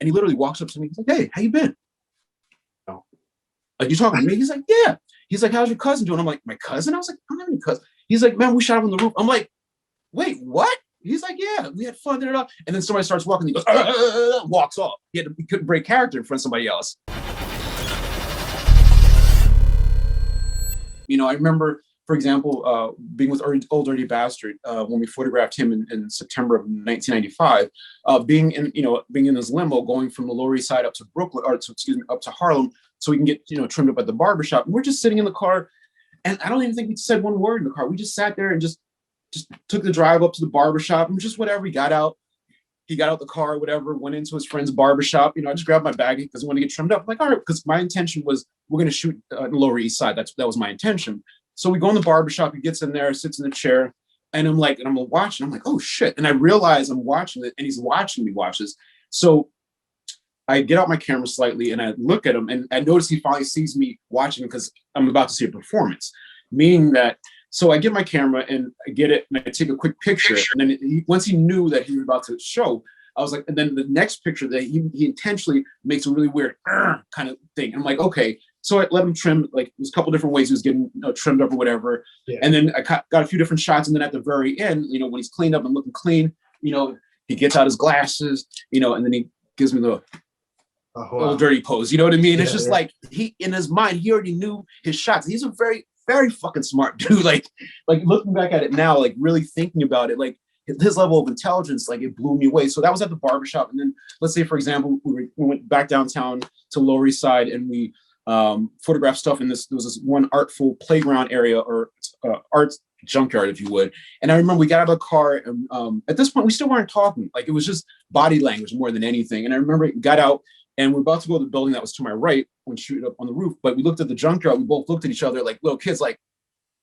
And he literally walks up to me. He's like, hey, how you been? Oh. Like, you talking to me? He's like, yeah. He's like, how's your cousin doing? I'm like, my cousin? I was like, I don't have any cousin. He's like, man, we shot him on the roof. I'm like, wait, what? He's like, yeah, we had fun. And then somebody starts walking. He goes, walks off. He couldn't break character in front of somebody else. You know, I remember, for example, being with Old Dirty Bastard when we photographed him in September of 1995, being in this limo going from the Lower East Side up to Brooklyn, up to Harlem, so we can get trimmed up at the barbershop. And we're just sitting in the car, and I don't even think we said one word in the car. We just sat there and just took the drive up to the barbershop and just whatever. He got out the car, whatever, went into his friend's barbershop. I just grabbed my bag because I wanted to get trimmed up. I'm like, all right, because my intention was we're going to shoot in the Lower East Side. That was my intention. So we go in the barbershop, he gets in there, sits in the chair, and I'm watching. I'm like, oh shit. And I realize I'm watching it and he's watching me watch this. So I get out my camera slightly and I look at him and I notice he finally sees me watching because I'm about to see a performance. Meaning that, so I get my camera and I get it and I take a quick picture. And then once he knew that he was about to show, I was like, and then the next picture that he intentionally makes a really weird kind of thing. I'm like, okay. So I let him trim, like there's a couple different ways he was getting trimmed up or whatever. Yeah. And then I got a few different shots. And then at the very end, when he's cleaned up and looking clean, he gets out his glasses, and then he gives me the Old Dirty pose. You know what I mean? Yeah, it's just like he, in his mind, he already knew his shots. He's a very, very fucking smart dude. Like looking back at it now, like really thinking about it, like his level of intelligence, like it blew me away. So that was at the barbershop. And then let's say, for example, we went back downtown to Lower East Side and we photographed stuff in there was this one artful playground area or art junkyard, if you would. And I remember we got out of the car and at this point we still weren't talking. Like it was just body language more than anything. And I remember it got out and we're about to go to the building that was to my right when shooting up on the roof. But we looked at the junkyard. We both looked at each other like little kids, like,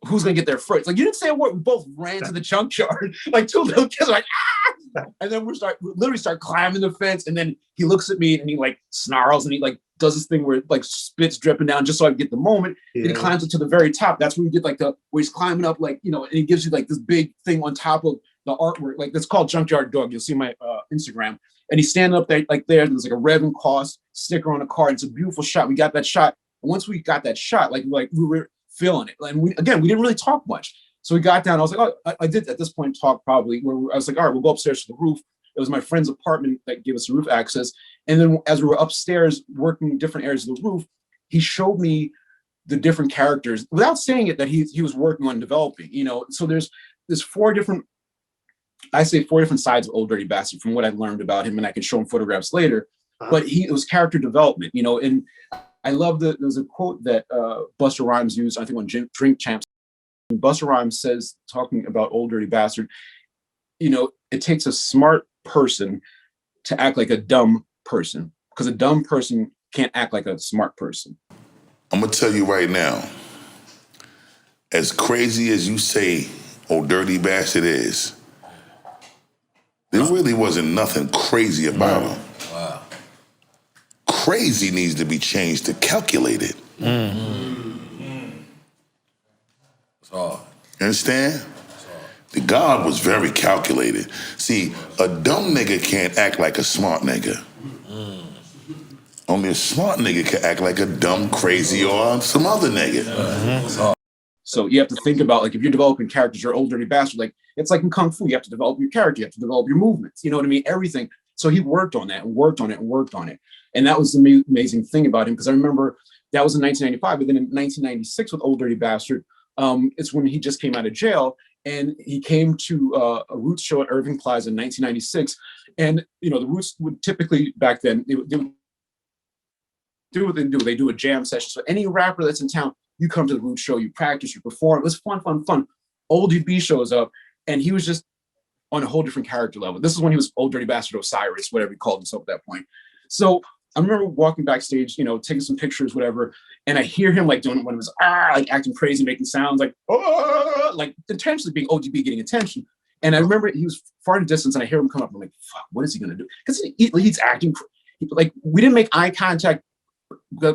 who's gonna get there first? Like you didn't say a word. We both ran to the junkyard, like two little kids, like ah! And then we literally start climbing the fence. And then he looks at me and he like snarls and he like does this thing where like spit's dripping down just so I get the moment. Yeah. Then he climbs up to the very top. That's where you get like where he's climbing up, like and he gives you like this big thing on top of the artwork, like that's called Junkyard Dog. You'll see my Instagram. And he's standing up there, like there's like a Rev and Cost sticker on the car. And it's a beautiful shot. We got that shot. And once we got that shot, like we were feeling it. And we didn't really talk much. So we got down. I was like, oh, I did at this point talk probably. I was like, all right, we'll go upstairs to the roof. It was my friend's apartment that gave us the roof access. And then as we were upstairs working different areas of the roof, he showed me the different characters without saying it that he was working on developing. So there's four different sides of Old Dirty Bastard from what I learned about him, and I can show him photographs later. But it was character development, and I love there's a quote that Busta Rhymes used, I think, on Drink Champs. Busta Rhymes says, talking about Old Dirty Bastard, it takes a smart person to act like a dumb person, because a dumb person can't act like a smart person. I'm gonna tell you right now, as crazy as you say Old Dirty Bastard is, there really wasn't nothing crazy about him. Wow. Crazy needs to be changed to calculated. You understand? The God was very calculated. See, a dumb nigga can't act like a smart nigga. Only a smart nigga can act like a dumb, crazy, or some other nigga. So you have to think about, like, if you're developing characters, you're Old Dirty Bastard, like, it's like in Kung Fu, you have to develop your character, you have to develop your movements, you know what I mean? Everything. So he worked on that and worked on it and worked on it. And that was the amazing thing about him, because I remember that was in 1995, but then in 1996 with Old Dirty Bastard, it's when he just came out of jail, and he came to a Roots show at Irving Plaza in 1996. And, the Roots would typically, back then, they would do what they do. They do a jam session. So any rapper that's in town, you come to the Roots show, you practice, you perform. It was fun. Old DB shows up, and he was just on a whole different character level. This is when he was Old Dirty Bastard Osiris, whatever he called himself at that point. So I remember walking backstage, taking some pictures, whatever, and I hear him like doing one of his like acting crazy, making sounds like like intentionally being ODB, getting attention. And I remember he was far in the distance, and I hear him come up. And I'm like, fuck, what is he gonna do? Because he's acting like we didn't make eye contact.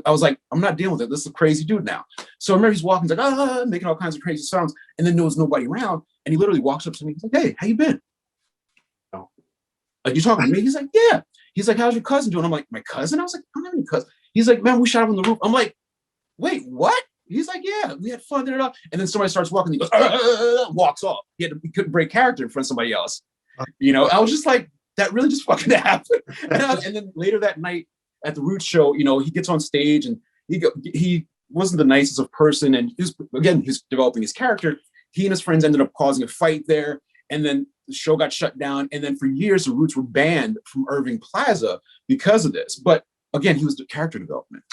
I was like, I'm not dealing with it. This is a crazy dude now. So I remember he's walking, he's like, making all kinds of crazy sounds, and then there was nobody around, and he literally walks up to me. He's like, hey, how you been? Oh. Like, you talking to me? He's like, yeah. He's like, how's your cousin doing? I'm like, my cousin? I was like, I don't have any cousin. He's like, man, we shot up on the roof. I'm like, wait, what? He's like, yeah, we had fun. Da, da, da. And then somebody starts walking. He goes, walks off. He couldn't break character in front of somebody else. I was just like, that really just fucking happened. And then later that night at the Roots show, he gets on stage and he wasn't the nicest of person. And he's developing his character. He and his friends ended up causing a fight there. And then the show got shut down. And then for years, the Roots were banned from Irving Plaza because of this. But again, he was the character development.